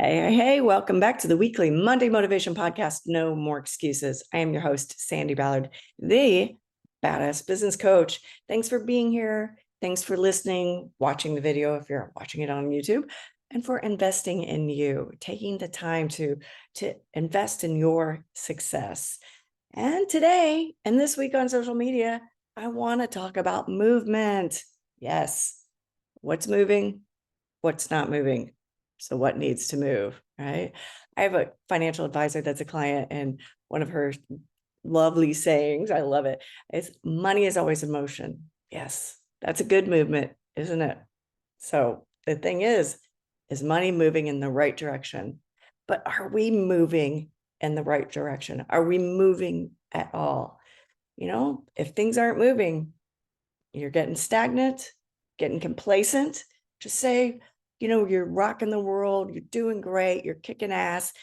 Hey, welcome back to the weekly Monday Motivation Podcast, No More Excuses. I am your host, Sandi Ballard, the badass business coach. Thanks for being here. Thanks for listening, watching the video if you're watching it on YouTube, and for investing in you, taking the time to invest in your success. And today, and this week on social media, I want to talk about movement. Yes, what's moving, what's not moving. So what needs to move, right? I have a financial advisor that's a client, and one of her lovely sayings, I love it, is money is always in motion. Yes, that's a good movement, isn't it? So the thing is money moving in the right direction? But are we moving in the right direction? Are we moving at all? If things aren't moving, you're getting stagnant, getting complacent, just say, you're rocking the world, you're doing great, you're kicking ass,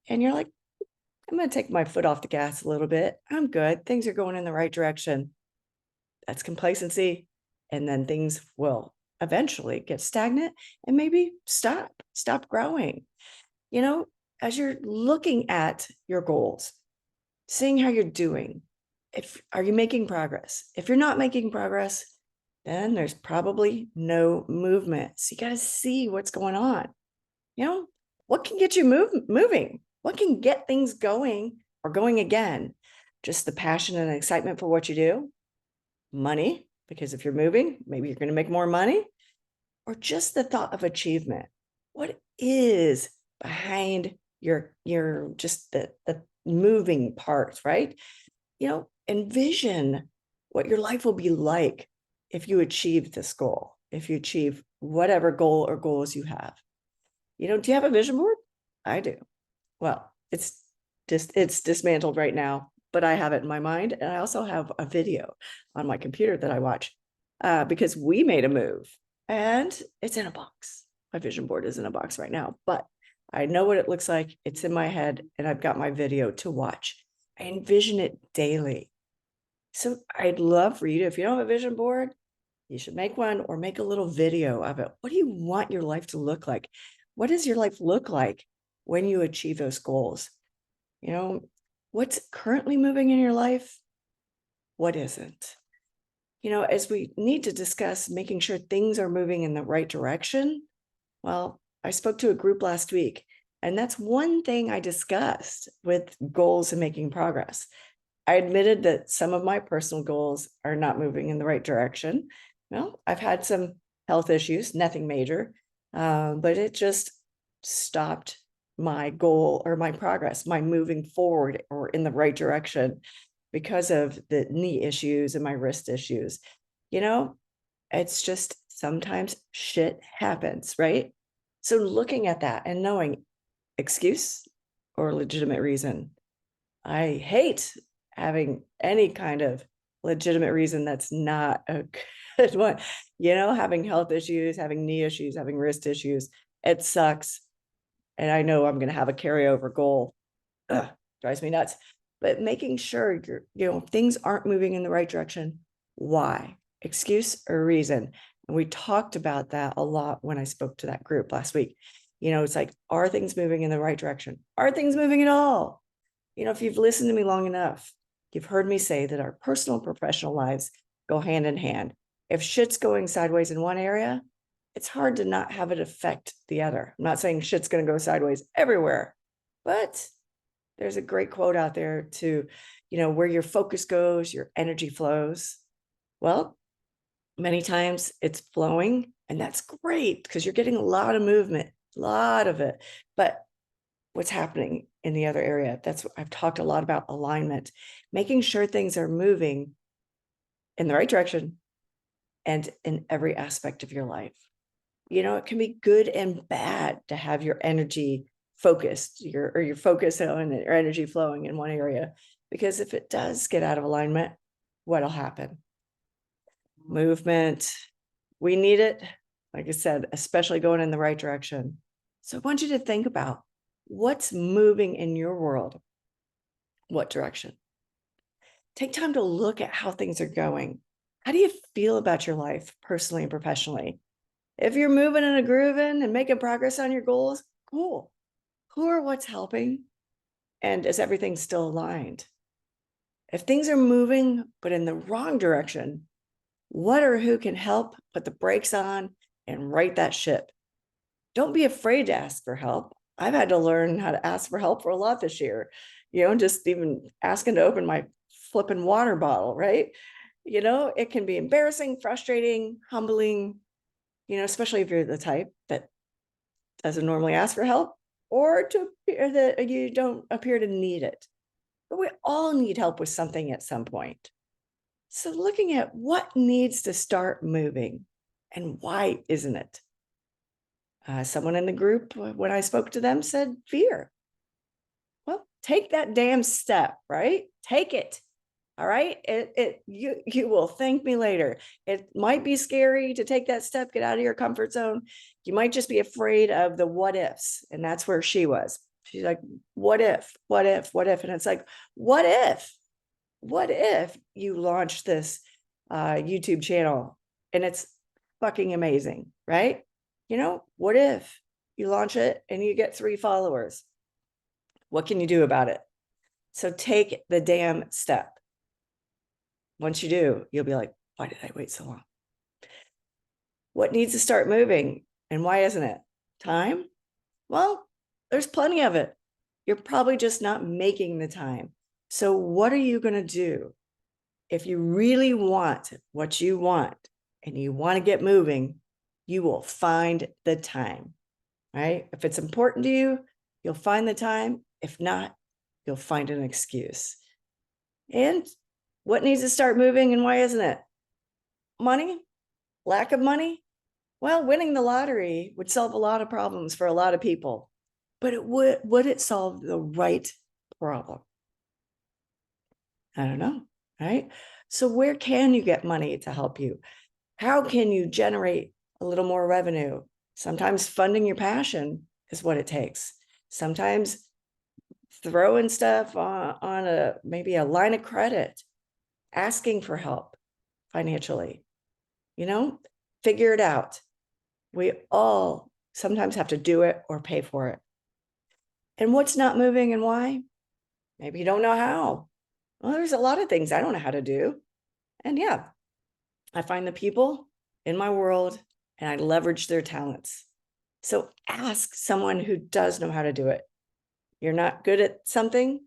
and you're like, I'm going to take my foot off the gas a little bit. I'm good. Things are going in the right direction. That's complacency. And then things will eventually get stagnant and maybe stop growing. As you're looking at your goals, seeing how you're doing, are you making progress? If you're not making progress, then there's probably no movement. So you got to see what's going on. What can get you moving? What can get things going or going again? Just the passion and excitement for what you do? Money, because if you're moving, maybe you're going to make more money, or just the thought of achievement. What is behind your just the moving parts, right? Envision what your life will be like if you achieve this goal, if you achieve whatever goal or goals you have. Do you have a vision board? I do. Well, it's dismantled right now, but I have it in my mind. And I also have a video on my computer that I watch because we made a move and it's in a box. My vision board is in a box right now, but I know what it looks like. It's in my head and I've got my video to watch. I envision it daily. So I'd love for you to, if you don't have a vision board, you should make one or make a little video of it. What do you want your life to look like? What does your life look like when you achieve those goals? What's currently moving in your life? What isn't? As we need to discuss making sure things are moving in the right direction. Well, I spoke to a group last week, and that's one thing I discussed with goals and making progress. I admitted that some of my personal goals are not moving in the right direction. Well, I've had some health issues, nothing major, but it just stopped my goal or my progress, my moving forward or in the right direction because of the knee issues and my wrist issues. It's just sometimes shit happens, right? So looking at that and knowing excuse or legitimate reason. I hate having any kind of legitimate reason that's not a good one. Having health issues, having knee issues, having wrist issues, it sucks. And I know I'm going to have a carryover goal. Ugh, drives me nuts. But making sure things aren't moving in the right direction. Why? Excuse or reason? And we talked about that a lot when I spoke to that group last week. It's like, are things moving in the right direction? Are things moving at all? If you've listened to me long enough, you've heard me say that our personal and professional lives go hand in hand. If shit's going sideways in one area, it's hard to not have it affect the other. I'm not saying shit's going to go sideways everywhere, but there's a great quote out there to, where your focus goes, your energy flows. Well, many times it's flowing, and that's great because you're getting a lot of movement, a lot of it. But what's happening in the other area? That's what I've talked a lot about: alignment, making sure things are moving in the right direction and in every aspect of your life. It can be good and bad to have your energy focused, your focus on your energy flowing in one area, because if it does get out of alignment, what'll happen? Movement. We need it, like I said, especially going in the right direction. So I want you to think about what's moving in your world. What direction? Take time to look at how things are going. How do you feel about your life personally and professionally? If you're moving and grooving and making progress on your goals, cool. who or what's helping? And is everything still aligned? If things are moving, but in the wrong direction, what or who can help put the brakes on and right that ship? Don't be afraid to ask for help. I've had to learn how to ask for help for a lot this year, just even asking to open my flipping water bottle, right? It can be embarrassing, frustrating, humbling, especially if you're the type that doesn't normally ask for help or to appear that you don't appear to need it. But we all need help with something at some point. So looking at what needs to start moving and why isn't it? Someone in the group, when I spoke to them, said fear. Well, take that damn step, right? Take it. All right. You will thank me later. It might be scary to take that step, get out of your comfort zone. You might just be afraid of the what ifs. And that's where she was. She's like, what if, what if, what if? And it's like, what if you launch this YouTube channel and it's fucking amazing, right? What if you launch it and you get 3 followers? What can you do about it? So take the damn step. Once you do, you'll be like, why did I wait so long? What needs to start moving and why isn't it? Time? Well, there's plenty of it. You're probably just not making the time. So what are you going to do? If you really want what you want and you want to get moving, you will find the time, right? If it's important to you, you'll find the time. If not, you'll find an excuse. And what needs to start moving and why isn't it? Money? Lack of money? Well, winning the lottery would solve a lot of problems for a lot of people, but would it solve the right problem? I don't know, right? So where can you get money to help you? How can you generate a little more revenue? Sometimes funding your passion is what it takes. Sometimes throwing stuff on maybe a line of credit, asking for help financially, figure it out. We all sometimes have to do it or pay for it. And what's not moving and why? Maybe you don't know how. Well, there's a lot of things I don't know how to do. And yeah, I find the people in my world and I leverage their talents. So ask someone who does know how to do it. You're not good at something,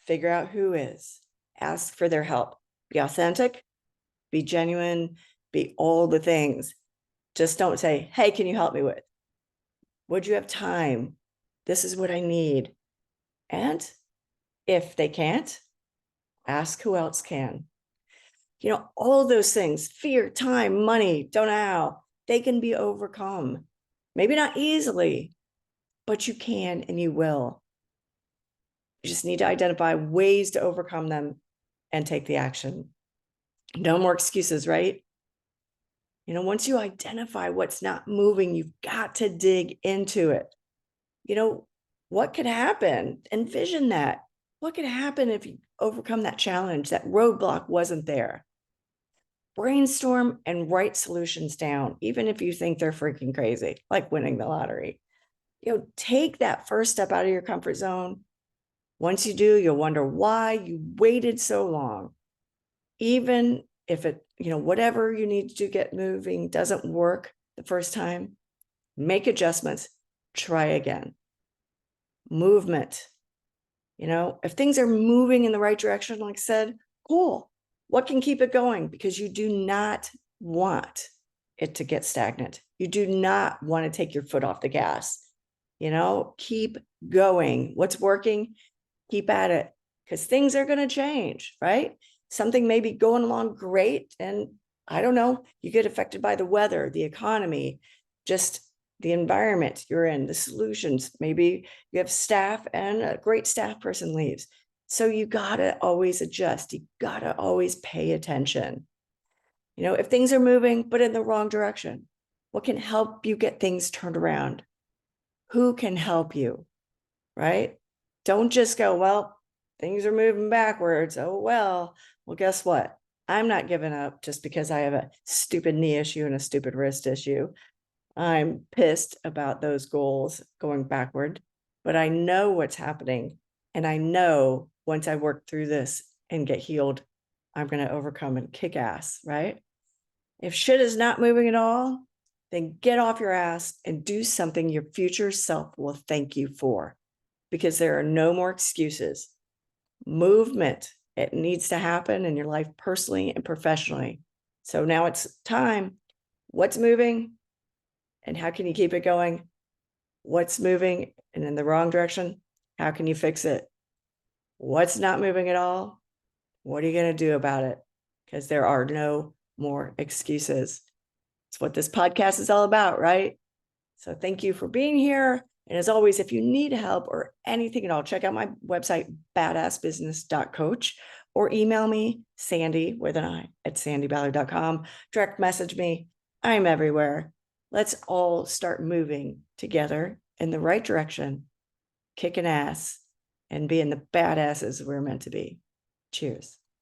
figure out who is. Ask for their help. Be authentic, be genuine, be all the things. Just don't say, hey, can you help me with? Would you have time? This is what I need. And if they can't, ask who else can. All those things, fear, time, money, don't know how, they can be overcome. Maybe not easily, but you can and you will. You just need to identify ways to overcome them and take the action. No more excuses, right? Once you identify what's not moving, you've got to dig into it. What could happen? Envision that. What could happen if you overcome that challenge? That roadblock wasn't there. Brainstorm and write solutions down, even if you think they're freaking crazy, like winning the lottery. Take that first step out of your comfort zone. Once you do, you'll wonder why you waited so long. Even if it, whatever you need to get moving doesn't work the first time, make adjustments, try again. Movement. If things are moving in the right direction, like I said, cool. What can keep it going? Because you do not want it to get stagnant. You do not want to take your foot off the gas. Keep going. What's working? Keep at it, because things are going to change, right? Something may be going along great. And I don't know, you get affected by the weather, the economy, just the environment you're in, the solutions. Maybe you have staff and a great staff person leaves. So you got to always adjust. You got to always pay attention. If things are moving, but in the wrong direction, what can help you get things turned around? Who can help you, right? Don't just go, well, things are moving backwards. Oh, well, guess what? I'm not giving up just because I have a stupid knee issue and a stupid wrist issue. I'm pissed about those goals going backward. but I know what's happening. And I know once I work through this and get healed, I'm going to overcome and kick ass, right? If shit is not moving at all, then get off your ass and do something your future self will thank you for, because there are no more excuses. Movement, it needs to happen in your life personally and professionally. So now it's time. What's moving and how can you keep it going? What's moving and in the wrong direction? How can you fix it? What's not moving at all? What are you going to do about it? Because there are no more excuses. It's what this podcast is all about, right? So thank you for being here. And as always, if you need help or anything at all, check out my website, badassbusiness.coach, or email me, Sandi, with an I, at sandiballard.com. Direct message me. I'm everywhere. Let's all start moving together in the right direction, kicking ass, and being the badasses we're meant to be. Cheers.